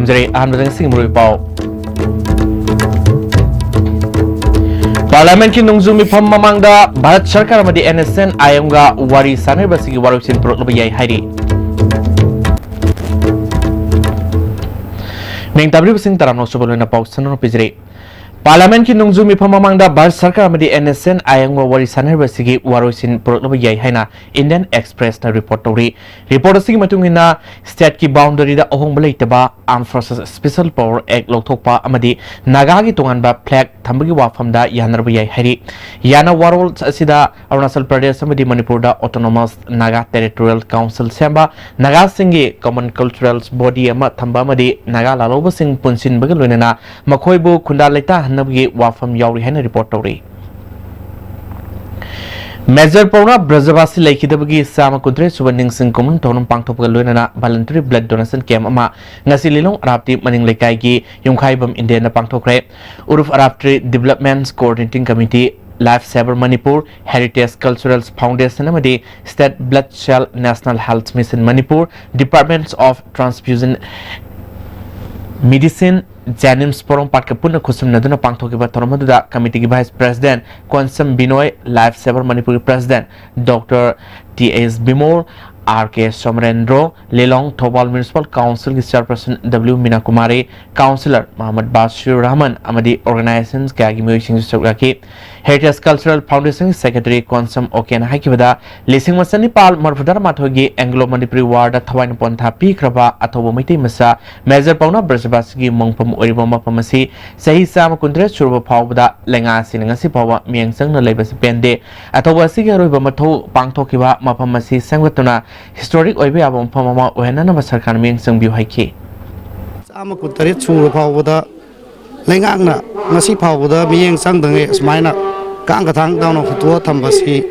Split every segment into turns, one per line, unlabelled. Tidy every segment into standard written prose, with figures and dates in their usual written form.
Tamjari Ahmad Singh Murui Pau Parliament ki nungzumi pham mamangda Bharat Sarkar amadi NSN ayamga wari sanarbasigi warupsin purokloba yai hairi Neng tabri basing taram no subalona pau sanono pijri Parliament ki nungzumi pham mamangda Bharat Sarkar amadi NSN ayamga wari sanarbasigi warupsin purokloba yai haina Indian Express na report tori report asigi matungina state ki boundary da ohong balaitaba Armed Forces Special Power Act lokthokpa amadi Naga gi tonganba flag thambagi wafamda yanarba yai hari yana warol asida Arunachal Pradesh amadi Manipur da Autonomous Naga Territorial Council semba Naga singi Common Cultural Body ama thamba amadi Naga laloba sing punsin bagal loinana makhoibu khunda leita hanabgi wafam yauri haina report tori Major Pauna Brazavasi Laikidabagi Sama Kundre Subaning Sing Common Tonum Pangtopa Lunana Voluntary Blood Donation Camp Ama Nasililong Arabti Maning Lekaigi Yungkaibam Indiana Pangtokre Uruf Arabtri Development Coordinating Committee Life Saver Manipur Heritage Cultural Foundation Amadi State Blood Cell National Health Mission Manipur Departments of Transfusion Medicine Janims Porong Patkapuna Kusum Naduna Pangtokiba Tormaduda Committee Vice President Kwansam Binoy Life Saver Manipuri President Dr. T.S. Bimor R.K. Somrendro Lelong Thobal Municipal Council Chairperson W. Minakumari Councillor Muhammad Bashir Rahman Amadi Organizations Kagi Muising Sogaki Heritage Cultural Foundation Secretary Kwansam Oken Hakibada Lising Masani Pal Marfudar Mathogi Anglo Manipuri Ward Thawain Ponta P Kraba Athobo Miti Masa Major Pauna Brazabasgi Mongpam Uribama Pamasi Sahi Sama Kundre Surba Pawda Lenga Sinangasi Pawa Miang Sang na Labor Pende Athoba Sigaru Bamatho Pangtokiba Mapamasi Sangwatuna Historic Oibe Abam Pamama Ohenana Sarkar Miang Sang View Hike
Sama Kutari Surba Pawda Lengana Masi Pawda Miang Sang Dange Smina Kangatang down of Tua Tambasi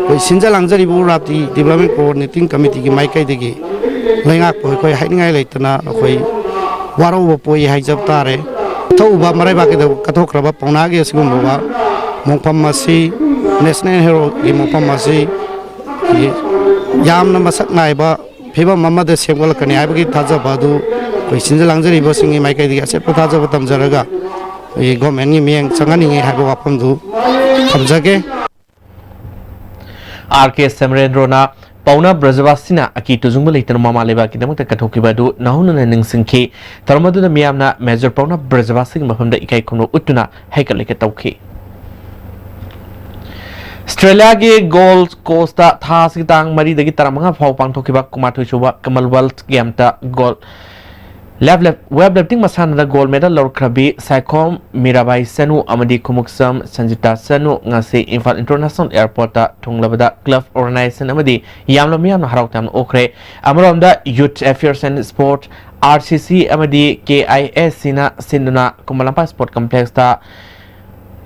with Sinjalangzari Burati Development Coordinating Committee Maika Digi Lengak Poi hiding Ilatana Waro Poi Hajaptare Toba Marabaki the Katokraba Ponagi Sumba Mompamasi National Hero Mompamasi Yam Namasak Naiba Piba Mama the Sevel Kaniabaki Tazabadu with Sinjalangzari Bossing in Maika Digi Sepataza Tamzaraga. We go many men Sangani have a weapon to Kamzake
R.K. Samredrona Pauna Brazavasina Aki to Zumbalita Mama Levaki Demota Katoki Badu Nahuna and Sinki Taramadu the Miamna Major Pauna Brazavasing Maham the Ikaikono Utuna Hakalekatoki Australia Gold Costa Taskitang Mari the Gitaramanga Pang Tokiba Kumatu Shuba Commonwealth Gamta Gold Web lifting Masana gold medal Lord Krabi Saikom Mirabai Senu Amadi Kumuksam Sanjita Senu Ngasi Infal International Airport Tunglabada Club Organization Amadi Yamlomiam Harautam Okre Amaramda Youth Affairs and Sport RCC Amadi KIS Sina Sinduna Kumalampa Sport Complex ta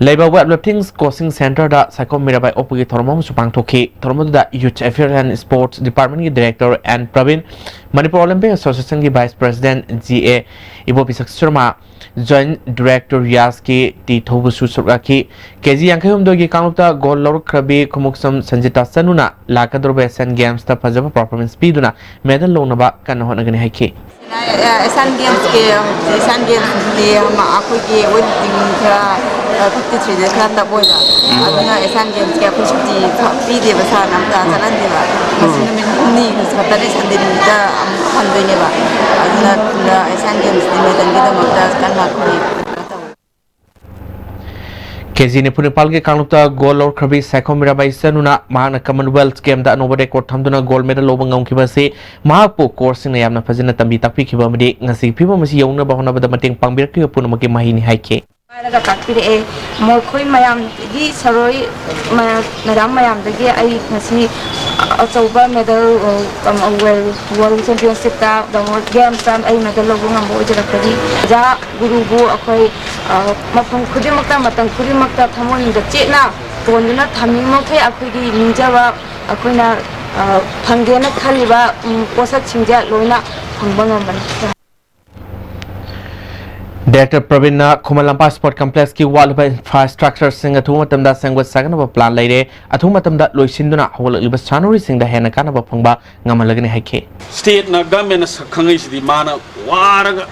Labor Web Lifting Coaching Center da Saikom Mirabai Opugi Tormom Supang Toki Tormoda Youth Affairs and Sports Department Director and Pravin Manipur Olympic Association ki Vice President GA Ibo Pisak Sharma Joint Director Yaski T Thobusu Suraki KG Yankayum Dogi Kanukta Gold Lor Krabi Kumuksam Sanjita Sanuna Lakador Asian Games ta Pajaba Performance Piduna Medal Lonaba Kanahonagani Haki
Asian Games di aku ki wedding ka 53 days ka ta boila aduna Asian Games ka kuchti pi de basa nam ta jalan de ba masin min ni ka ta de sandiri da am de ba aduna Asian Games di medan de makta kan ma kuri
KG Nepal ke Kanukta Gold or Krabi Saikom Mirabai Sanuna Mahana Commonwealth Game da Nova Record Tamduna Gold Medal Lobang Kibase Mahapo course in Yamna Fazina Tambi Tapi Kibamadi Nasi Piba Masi Yona Bahona Badamating Pambirki Punamaki Mahini Hike
Naga takpire mo khoi mayam gi saroi madam mayam dagi ai ngasi achauba medal world championship ta the world games tam ai medal lobu ngambo jirakari ja gurubu akhoi mapung khudimakta matang khudimakta thamon da chena tonduna thamingmo khai akhoi gi ninjawa akhoina phangena khaliba posak chingja loina phangba ngamban
Director Pravina Kumalampa Sport Complex ki Waluba Infrastructure Sing Athuma Tamda Sangwa Saganaba Plan Laire Athuma Tamda Loisinduna Hawala Libas Chanuri Sing the Hena Kanaba Pangba Ngamalagani Hake
State na government Kangai Mana Waraga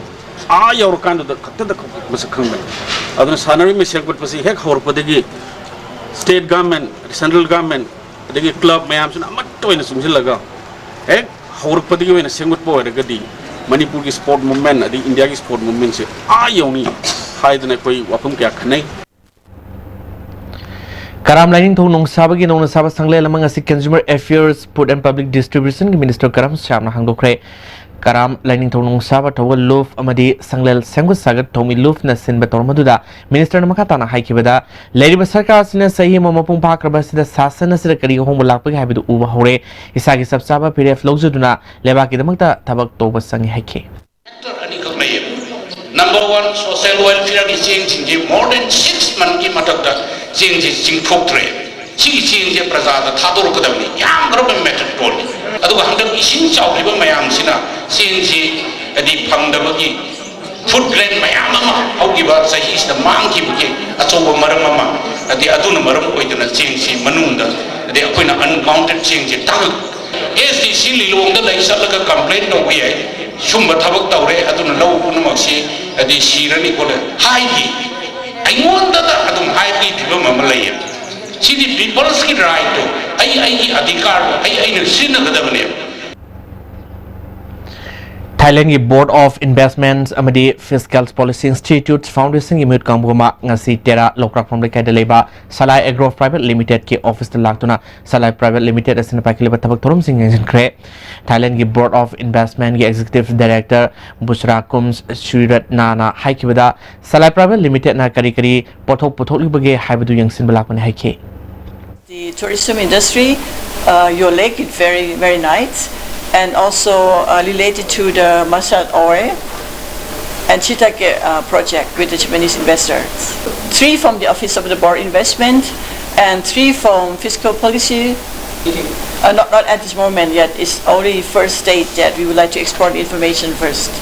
ꯌꯧꯔꯀꯥꯟꯗ ꯈꯛꯇꯗ ꯃꯁꯛ ꯈꯪꯕꯅꯤ ꯑꯗꯨꯅ ꯁꯥꯟꯅꯔꯤ ꯃꯁꯤ ꯁꯦꯝꯒꯠꯄꯁꯤ ꯍꯦꯛ ꯍꯧꯔꯛꯄꯗꯒꯤ state government central government ꯑꯗꯒꯤ club ꯃꯌꯥꯝꯁꯤꯅ ꯑꯃꯠꯇ ꯑꯣꯏꯅ ꯆꯨꯡꯁꯤꯜꯂꯒ ꯍꯦꯛ ꯍꯧꯔꯛꯄꯗꯒꯤ ꯑꯣꯏꯅ ꯁꯦꯝꯒꯠꯄ ꯑꯣꯏꯔꯒꯗꯤ ꯃꯅꯤꯄꯨꯔꯒꯤ ꯁ꯭ꯄꯣꯔꯠ ꯃꯨꯚꯃꯦꯟꯠ ꯑꯗꯒꯤ ꯏꯟꯗꯤꯌꯥꯒꯤ ꯁ꯭ꯄꯣꯔꯠ ꯃꯨꯚꯃꯦꯟꯠꯁꯦ ꯌꯧꯅꯤ ꯍꯥꯏꯗꯅ ꯑꯩꯈꯣꯏ ꯋꯥꯐꯝ ꯀꯌꯥ ꯈꯟꯅꯩ
Karam Lining Thong Nong Sabagi Nong Saba Sangle among us Consumer Affairs, Food and Public Distribution Minister Karam Shamna Hangdokre. Karam Lining Thong Nong Saba Tower Loof Amadi Sanglel Sangu Sagat Tomi Loof Nasin Batormaduda, Minister Makatana Haikibada, Lady Basaka Sina Sahi Mamapung Pakrabas the Sasana Sekari Homolaki Habidu Uba Hore, Isagi Sabsaba PDF Lozuduna, Levaki the Mata Tabak Toba Sangi Hake.
Number one, social welfare is changing more than 6 months. Changes trade. Change Prasada, Tadur Kadami, young Robin method told. Other Ishin Chow, Mayam Sina, change the Pandabagi, food grain Mayama, how give us he's the monkey, a Toba Maramama, the Aduna Maram, change Manunda, the Aquina uncounted change. Yes, the silly long the like Salaka complaint of way. Shumba Tabak Taure, Aduna Low Punamasi, the Shirani Koda, High. I want that Adum high people Malaya. See the people's right to I Adikar, I know Sina Gadavania.
Thailand Board of Investments Amadi Fiscal Policy Institute Foundation Imut Kambuma Ngasi Tera Lokrak from the Kadaleba Salai Agro Private Limited Ki Office the Laktuna Salai Private Limited as in the Pakiliba Tabaktorum Sing in Kre Thailand Board of Investment Executive Director Bushra Kums Shurat Nana Haikibada Salai Private Limited Na Karikari Poto Libage Habidu Young Simbalakman Haike.
The tourism industry, your lake is very nice. And also related to the Masad Ore and Chitake project with the Japanese investors. 3 from the Office of the Board Investment and 3 from Fiscal Policy. Not at this moment yet. It's only first stage that we would like to explore the information first.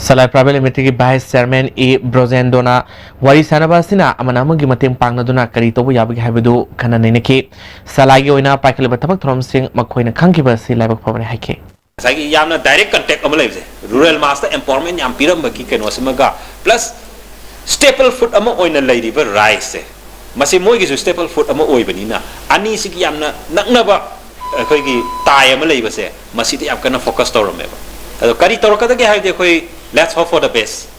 Salai Private Limited Vice Chairman E. Brozendona Wari Sanabasina Amanamagi Matim Pangaduna Karito Yabig Habidu Kananiki Salai Oina Pakaliba Tabak Trom Sing Makoina Kankibasi Labak Power Hake.
Sagi Yamna direct contact Amalave, Rural Master Empowerment Yampiram Baki can Wasamaga plus staple food amo oina lady but rice. Masimoy is staple food amo oibanina. Ani Siki Yamna Naknaba Kogi Tai Amalave, Masiti Akana focus to remember. Karito Kaki, let's hope for the best.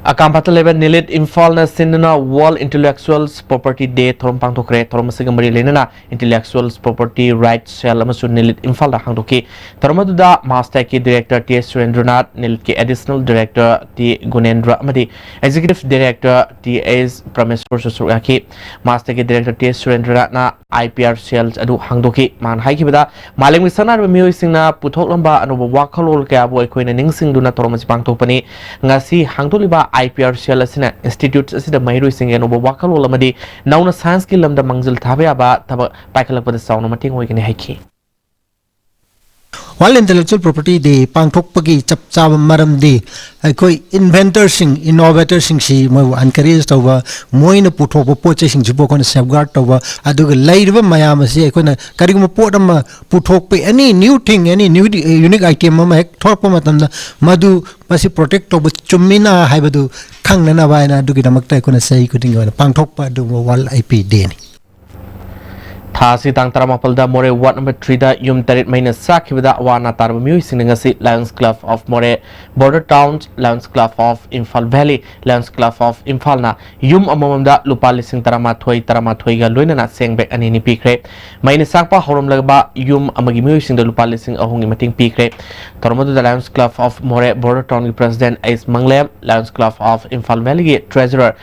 Akampata level Nilit Infal na Sinana World Intellectuals Property Day Thorum Pangtokre Thorum Sigamari Lenana Intellectuals Property Rights Cell Amasu Nilit Infal da Hangtoki Thorumaduda Master Ki Director T. Surendranath Nilit Ki Additional Director T. Gunendra Amadi Executive Director T. S. Prameswar Susuraki Master Ki Director T. Surendranath na IPR Cells Adu Hangtoki Man Haikibada Maling Misana Remiu Singna Putok Lamba Anuba Wakalol Kaya Boy Queen and Ningsing Duna Thorumas Pangtopani Ngasi Hangtoliba IPR Shell Asina Institutes Asida Mairu Sing and Oba Wakalo Lamadi, Nauna Science Kilam the Mangzil Tabiaba, Taba Pakalak with the sound of Mating Waken Haki.
While Intellectual Property Day, Pangtok Pagi, Chap Maram Day, I call inventor sing, innovator sing, she more encouraged over Moina Putopo purchasing Jibokon safeguard over Aduga Laiva Mayamasi, Karima Potama Putope, any new thing, any new unique item, Torpomatanda, Madu, Masi protect over Chumina, Hibadu, Kangnana Vina, Dugidamakta, Kona say, couldn't go Pangtok do Wall IP Day.
Thasi tang taramapalda more ward number 3 da yum tarit maina sakibada wana tarba music ngasi Lions Club of More Border Towns Lions Club of Imphal Valley Lions Club of Imphal na yum amamamda lupa lising taramathoi ga loinana sengbek anini pikre maina sakpa horom lagba yum amagi music da lupa lising ahungi mating pikre tarmadu da Lions Club of More Border Town President Ace Manglem Lions Club of Imphal Valley Treasurer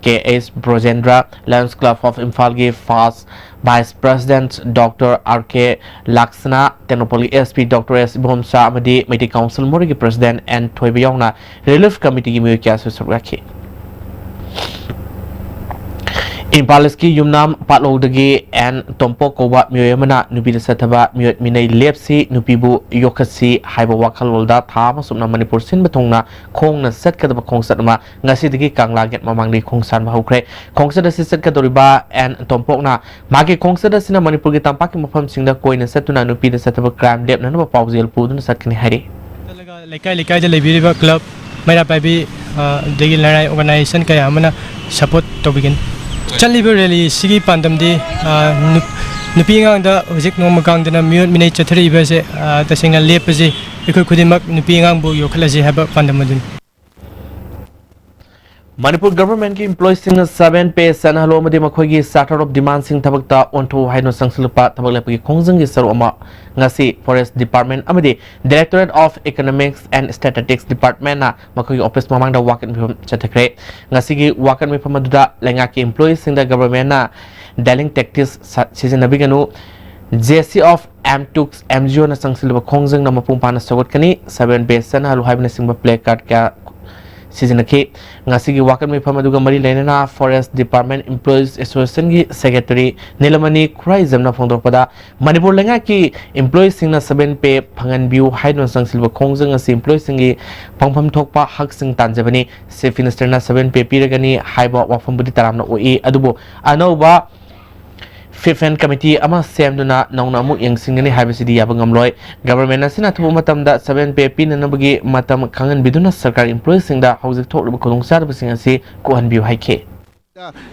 K.S. Brojendra Lions Club of Imphal ge Fast Vice President Dr. R.K. Laksana Tenopoli SP Dr. S. Bhomsa Amadi Meeting Council Morigi President and Toybayongna Relief Committee Mukia Susuraki Impalaski Yumnam Patlodagi and Tompo Koba Muyamana Nubida Sataba Muyat Minay Lepsi Nupibu Yokasi Haiba Wakalolda Tama Sumna Manipur Sin Batongna Kong na set kadaba Kongsatma Ngasidigi Kangla get Mamangli Kongsan Bahukre Kongsada Sisset Kadoriba and Tompokna Magi Kongsada Sina Manipur Tampaki Mafam Singa Coin Setuna Nupida Sataba Cram Dep Nanaba Pausel Pudun Satkin Hari.
Like the club, my baby, the organization Kayamana support to begin. Really, Sigi Pandam de Nuping the Zik no Makang than a miniature 3 verse, the singer Lepazi, you could mak Nuping Bu, your Kalasi have a Pandamadin.
Manipur government ki employees in 7 pay san halo madi makhoi starter of demand sing thabakta onto haino sangsilpa thabak lepagi khongjang gi saroma ngasi forest department amadi directorate of economics and statistics department na makhoi office mamang da wakan phim chathakre ngasi gi wakan mi phamaduda lenga ki employees in the government na dealing tactics season nabiganu JC of M2 MGO na sangsilpa khongjang na mapung pana sagot kani 7 pay san halo haibna singba play card ka season ke ngasi gi wakan mi phamaduga mari lenana forest department employees association gi secretary Nilamani Khuraizam na phongdorpada Manipur lenga ki employees singna 7 pay phangan biu haidon sangsilba khongjang asi employees singi phangpham thokpa hak sing tanjabani chief minister na 7 pay piragani haiba wafam budi taramna oi adubo anoba Fifth and committee ama semduna nauna mu yangsingani haibasidi yabangamloi government asina thubu matamda 7 pay pin nabagi matam khangan biduna sarkar employees singda hojik thokliba khulungsar basing asi kohan biu haike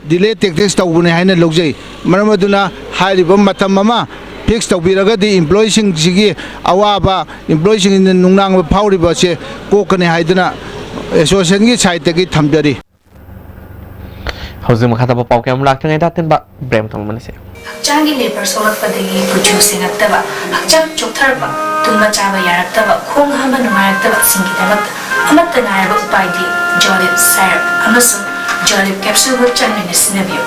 delay tactics tawbune haina logjai maramaduna hairiba matam mama fix tawbiraga di employees sing sigi awaba employees sing nungnang phawriba se kokane haiduna association gi side gi thamjari
hojik makhata ba pawkem laktangai daten ba brem thongmanise
Changi labor solak padagi producing at taba, Hakchak Choktarba, Tuma Chava Yarataba, Kung Haman Marataba Singitabat, Amatanaraba Upadi, Jolip Syrup, Amazon, Jolip Capsule with Chinese Navio.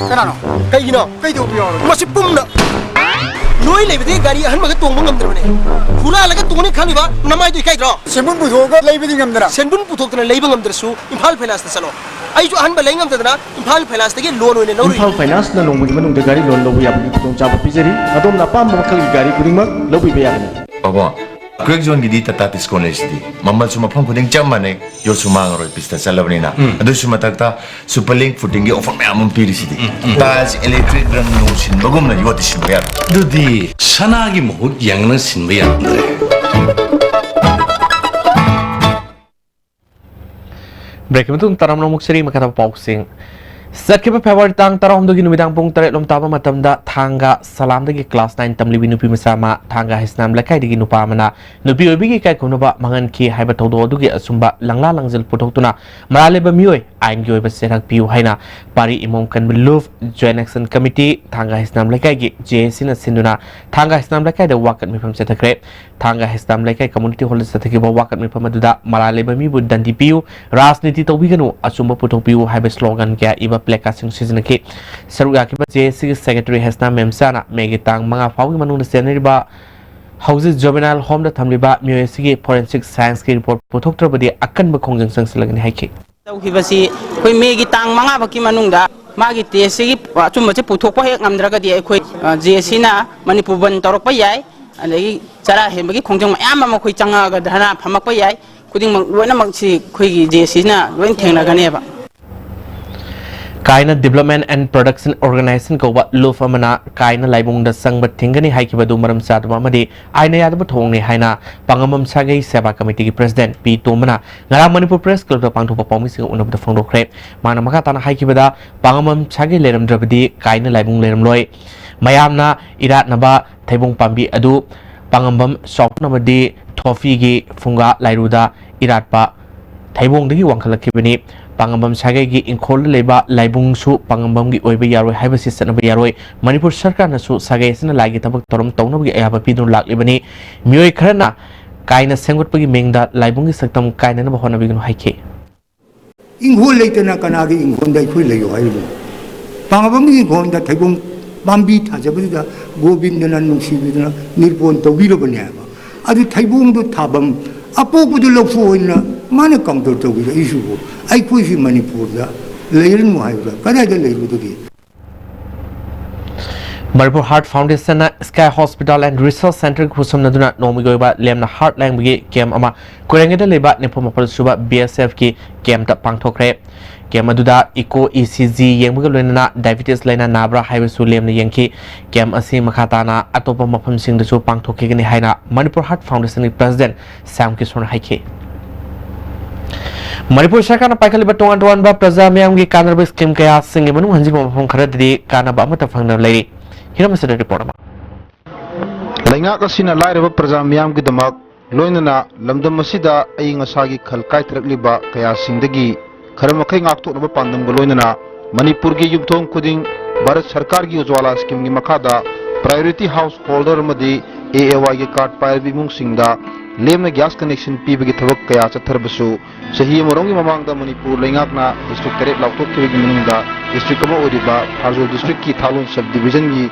Kanano? Kayo kayo piyon. Masipum na. Noy lebedi gari han maga tong ngam drbane. Hula laga tong ni khani ba namai tu kai dro. Senbun puthok ga lebedi ngam dra. Senbun puthok na leiba ngam drsu Imphal Finance na salo. Ai jo han ba lei ngam dra Imphal Finance tagi loan oine lori.
Imphal Finance na nongbu manung de gari loan lobu yabni tong chaba pizeri. Adom na pam makal gari kudingmak lobu be yabni.
Baba Greg John gidi tata disconnect di mamal suma phang kuding chamane yo suma ngaro pista salabni na adu suma takta superlink footing gi offer mamum piri sidi tas electric rang no sin bagum na yoti sin bayar
dudi sanagi mohut yang na sin bayar andre
break metung taram no mukseri makata pausing Sakhiba February tang tarom dogi numidang pung taret lom taba matamda thanga salam dagi class 9 tamli nupi masama thanga hisnam lakai dagi nupa mana nupi obigi kai konoba mangan ki haiba thodo dugi asumba langla langjel putoktuna marale ba mioi ain gi oiba serak piu haina pari imom kan love joint action committee thanga hisnam lakai gi JC na sinduna thanga hisnam lakai da wakat mi pham setakre thanga hisnam lakai community hall setaki ba wakat mi pham aduda marale ba mi bu dandi piu rajniti tobiganu asumba putok piu haiba slogan kya iba Plekasing season ke Saruga ki JC secretary Hasna Memsana Megitang mga fawgi manung seneriba houses juvenile home da thamliba music forensic science ki report puthok trabadi akan ba khongjang sangsilagani haike
tawhibasi koi megitang mga baki manungda magi TSC chumba che puthok pa hek ngamdraga di koi JC na Manipur ban torok pa yai adagi chara hembagi khongjang mayam ma koi changa ga dhana phamak pa yai kuding loina mak si koi gi JC na loin thengna gane ba
Kaina Development and Production Organization ko wa lufa mana kaina laibung da sangba thingani haiki badu maram sadwa madi aina yadba thongni haina pangamam sagai seba committee ki president P Tomana ngara Manipur Press Club da pangtho papomi sing unab da phangdo khrep mana maka tana haiki bada pangamam sagai leram drabadi kaina laibung leram loi mayamna irat naba thaibung pambi adu pangambam shop namadi tofi gi funga lairuda irat pa thaibung dagi wangkhalakibani Pangambam sagai gi ingkhol leba laibung su pangambam gi oiba yaroi haiba sistana ba yaroi Manipur sarkar na su sagai sina lagi tabak torom tongna gi ayaba pidun laklibani mioi kharana kaina sengut pagi mengda laibung gi saktam kaina na bahona bignu haike
ingkhol leitana kanagi ingkhol dai khui leyo haibu 방어범이 거기다 대공 밤비 타자버리다 고빈드나 농시비드나 일본 또 위로버냐 아주 대봉도 타범 아뽀구들 없어 있나 많이 강도 저기다 이슈고 아이쿠시 머니푸르다 레일은 뭐하이다 가다가 레일도기
Manipur Heart Foundation na Sky Hospital and Research Center khusum na duna nomi goiba lemna heart language kem ama kurengeda leba nepomapal suba BSF ki kem ta pangthokre kem aduda eco ECG yengbuga loina diabetes laina nabra haiba su lemna yengki kem asi makhata na atopa mafam sing da su pangthoke gani haina Manipur Heart Foundation ni president Sam Kishore haike Manipur Sarkar na paikali ba tongan ba praja myam gi kanarba scheme kaya singe manu hanji mafam khara di kanaba amata phangna lai Here is the report.
Lainga kasina lairaba praja miyam gidamak loinana lamdam masida aying asagi khalkai trakliba kaya singdagi kharamakhay ngaktok pandam loinana Manipur gi yumthong kuding Bharat Sarkar gi Ujwala scheme gi makhada priority householder madi AAY gi card pairbi mung singda lemna gas connection pibagi thabak kaya chatharbasu sahi morongi mamangda Manipur laingakna district teret lautok kibagi manungda district ama oriba Harjol district ki Thalon sub division gi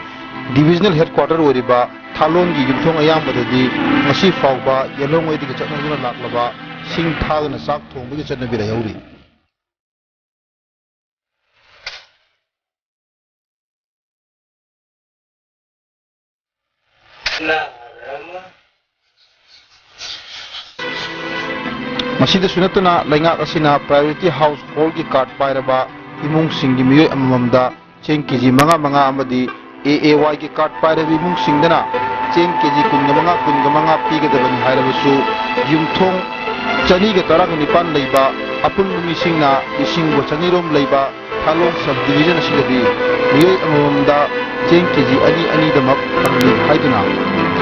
divisional headquarter oriba Thalon gi yumthong ayam badadi ngasi fawba yelong oi digi chatnaduna laklaba sing thagna sak thongbagi chatnabira yauri Masida sunatuna lainga asina priority household ki card pairaba imung singi miyoy amamamda cheng kg manga amadi AAY ki card pairabi imung singdana cheng kg kunga pigadabani hairabasu yumthong chani ga tarang nipan leiba apun mi singna isingbo chanirom leiba Thalong sub division asilabi miyoy amamamda cheng kg ani damak tangli haiduna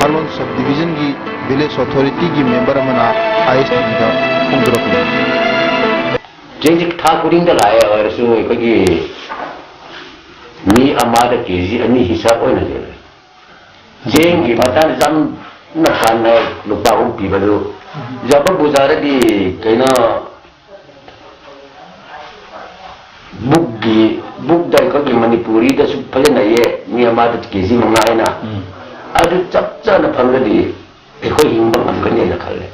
Thalon sub division gi village authority gi member amana ISTB da
Jenjik Thakuring da laya arasu kagi ni amada kezi ani hisab oina de jengi matan jam na khana lupa umpi balu jaba buzara di kaina buk dai kagi Manipuri da su pale na ye ni amada kezi mangaina adu chapcha na phanga di ekoi himba ngam na khale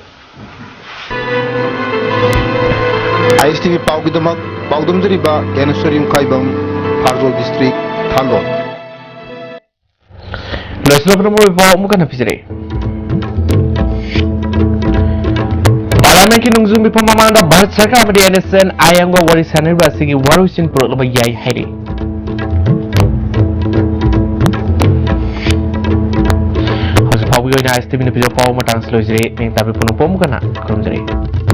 ISTV Paugidamak, Paudumdriba, Ganasarium Kaibam, Harjol District, Thalon.
Let's look at the movie Mukan Fishery. Parliament ki nungzum bi pamamanda Bharat Sarkar madi NSN ayangwa warisan ba sigi warusin pro ba yai hairi. House Pawi na ISTV ni video pau matang slow jere ning tabi puno pom kana krom jere.